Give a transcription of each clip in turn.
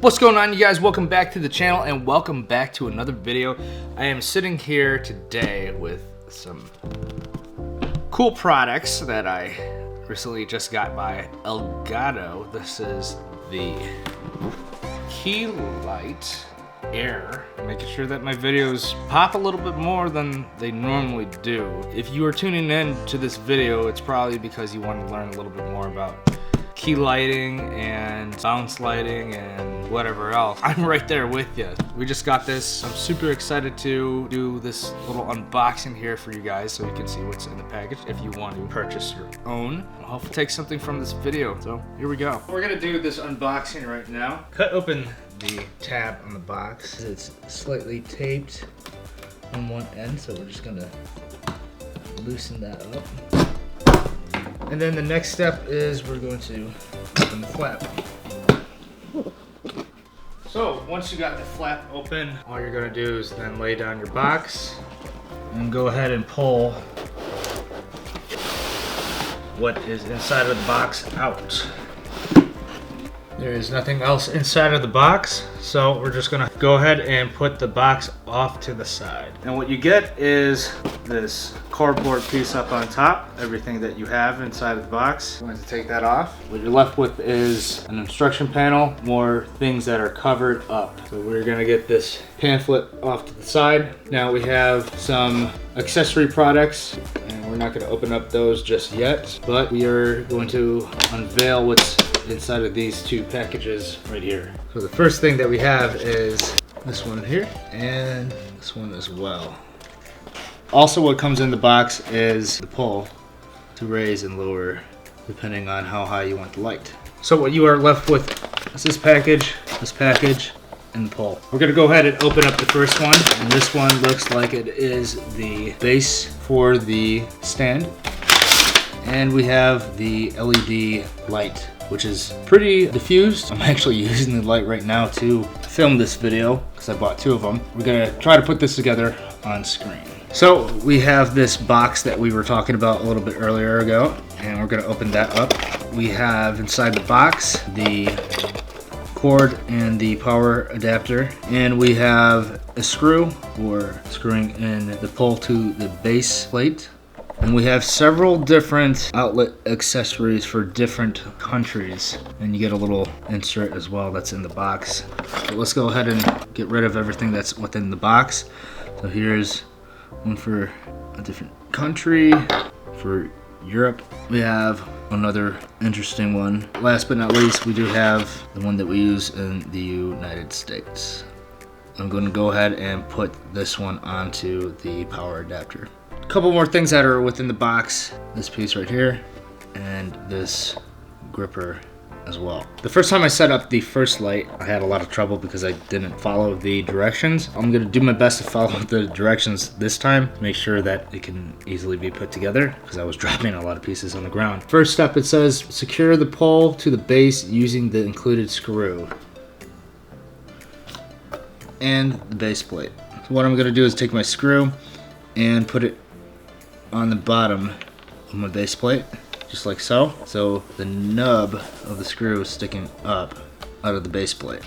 What's going on, you guys? Welcome back to the channel and welcome back to another video. I am sitting here today with some cool products that I recently just got by Elgato. This is the Key Light Air, making sure that my videos pop a little bit more than they normally do. If you are tuning in to this video, it's probably because you want to learn a little bit more about key lighting and bounce lighting and whatever else. I'm right there with you. We just got this. I'm super excited to do this little unboxing here for you guys so you can see what's in the package if you want to purchase your own. I'll hopefully take something from this video. So here we go. We're gonna do this unboxing right now. Cut open the tab on the box. It's slightly taped on one end, so we're just gonna loosen that up. And then the next step is we're going to open the flap. So once you got the flap open, all you're going to do is then lay down your box and go ahead and pull what is inside of the box out. There is nothing else inside of the box, so we're just gonna go ahead and put the box off to the side. And what you get is this cardboard piece up on top, everything that you have inside of the box. I'm going to take that off. What you're left with is an instruction panel, more things that are covered up. So we're gonna get this pamphlet off to the side. Now we have some accessory products, and we're not gonna open up those just yet, but we are going to unveil what's inside of these two packages right here. So the first thing that we have is this one here and this one as well. Also, what comes in the box is the pull to raise and lower depending on how high you want the light. So what you are left with is this package, and the pull. We're gonna go ahead and open up the first one, and this one looks like it is the base for the stand. And we have the LED light, which is pretty diffused. I'm actually using the light right now to film this video because I bought two of them. We're gonna try to put this together on screen. So we have this box that we were talking about a little bit earlier ago, and we're gonna open that up. We have inside the box the cord and the power adapter, and we have a screw for screwing in the pull to the base plate. And we have several different outlet accessories for different countries. And you get a little insert as well that's in the box. So let's go ahead and get rid of everything that's within the box. So here's one for a different country. For Europe, we have another interesting one. Last but not least, we do have the one that we use in the United States. I'm going to go ahead and put this one onto the power adapter. A couple more things that are within the box. This piece right here and this gripper as well. The first time I set up the first light, I had a lot of trouble because I didn't follow the directions. I'm gonna do my best to follow the directions this time, make sure that it can easily be put together because I was dropping a lot of pieces on the ground. First step, it says secure the pole to the base using the included screw and the base plate. So what I'm gonna do is take my screw and put it on the bottom of my base plate, just like so. So the nub of the screw is sticking up out of the base plate.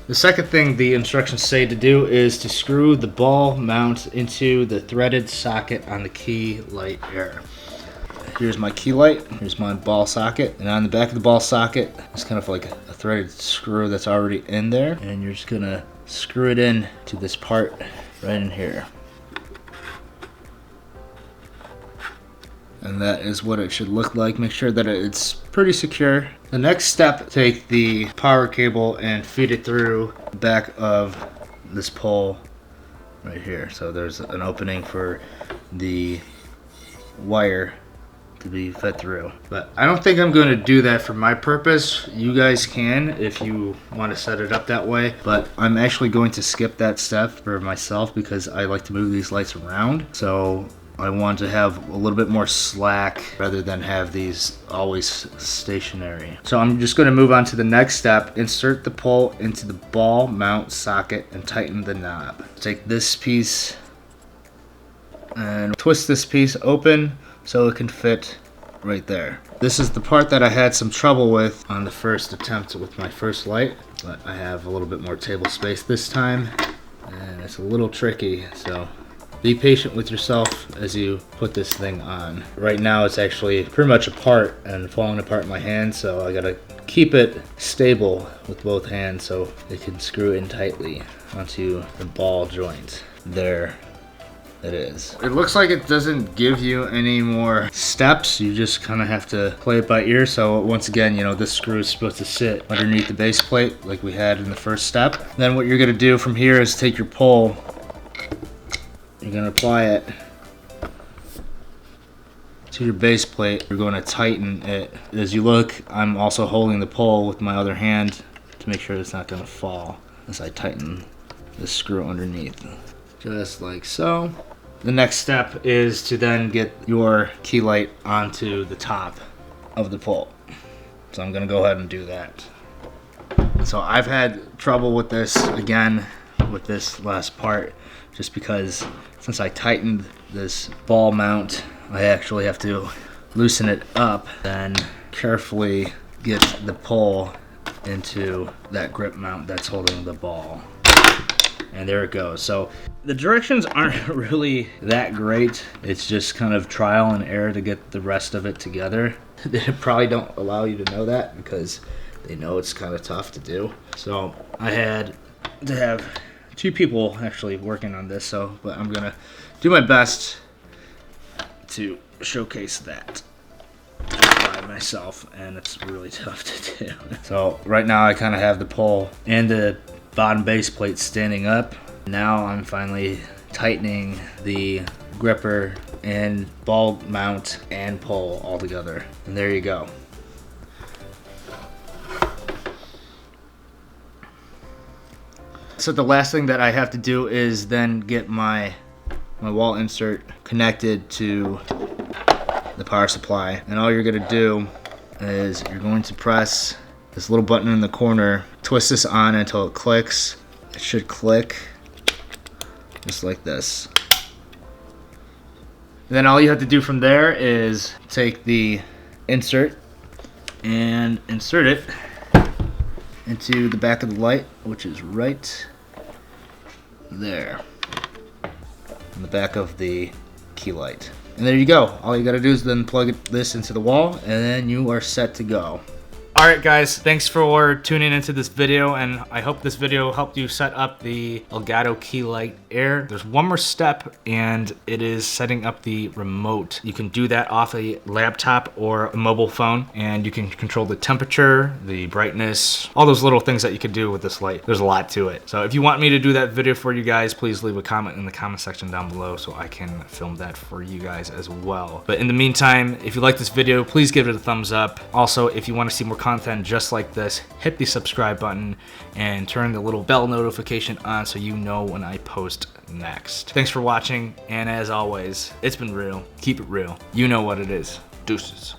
The second thing the instructions say to do is to screw the ball mount into the threaded socket on the Key Light Air. Here's my key light, here's my ball socket, and on the back of the ball socket, it's kind of like a threaded screw that's already in there, and you're just gonna screw it in to this part right in here. And that is what it should look like. Make sure that it's pretty secure. The next step, take the power cable and feed it through the back of this pole right here. So there's an opening for the wire to be fed through. But I don't think I'm going to do that for my purpose. You guys can if you want to set it up that way. But I'm actually going to skip that step for myself because I like to move these lights around. So I want to have a little bit more slack rather than have these always stationary. So I'm just going to move on to the next step. Insert the pole into the ball mount socket and tighten the knob. Take this piece and twist this piece open so it can fit right there. This is the part that I had some trouble with on the first attempt with my first light, but I have a little bit more table space this time, and it's a little tricky, so be patient with yourself as you put this thing on. Right now it's actually pretty much apart and falling apart in my hand, so I gotta keep it stable with both hands so it can screw in tightly onto the ball joint. There it is. It looks like it doesn't give you any more steps. You just kind of have to play it by ear. So once again, you know, this screw is supposed to sit underneath the base plate like we had in the first step. Then what you're gonna do from here is take your pole. You're gonna apply it to your base plate. You're going to tighten it. As you look, I'm also holding the pole with my other hand to make sure it's not gonna fall as I tighten the screw underneath. Just like so. The next step is to then get your key light onto the top of the pole. So I'm gonna go ahead and do that. So I've had trouble with this again with this last part, just because since I tightened this ball mount, I actually have to loosen it up, then carefully get the pole into that grip mount that's holding the ball. And there it goes. So the directions aren't really that great. It's just kind of trial and error to get the rest of it together. They probably don't allow you to know that because they know it's kind of tough to do. So I had to have 2 people actually working on this, but I'm gonna do my best to showcase that by myself, and it's really tough to do. So right now I kind of have the pole and the bottom base plate standing up. Now I'm finally tightening the gripper and ball mount and pole all together. And there you go. So the last thing that I have to do is then get my wall insert connected to the power supply. And all you're gonna do is you're going to press this little button in the corner, twist this on until it clicks. It should click just like this. And then all you have to do from there is take the insert and insert it into the back of the light, which is right there on the back of the key light. And there you go. All you gotta do is then plug this into the wall, and then you are set to go. Alright guys, thanks for tuning into this video, and I hope this video helped you set up the Elgato Key Light Air. There's one more step, and it is setting up the remote. You can do that off a laptop or a mobile phone, and you can control the temperature, the brightness, all those little things that you could do with this light. There's a lot to it. So if you want me to do that video for you guys, please leave a comment in the comment section down below so I can film that for you guys as well. But in the meantime, if you like this video, please give it a thumbs up. Also, if you want to see more content just like this, hit the subscribe button and turn the little bell notification on so you know when I post next. Thanks for watching, and as always, it's been real. Keep it real. You know what it is. Deuces.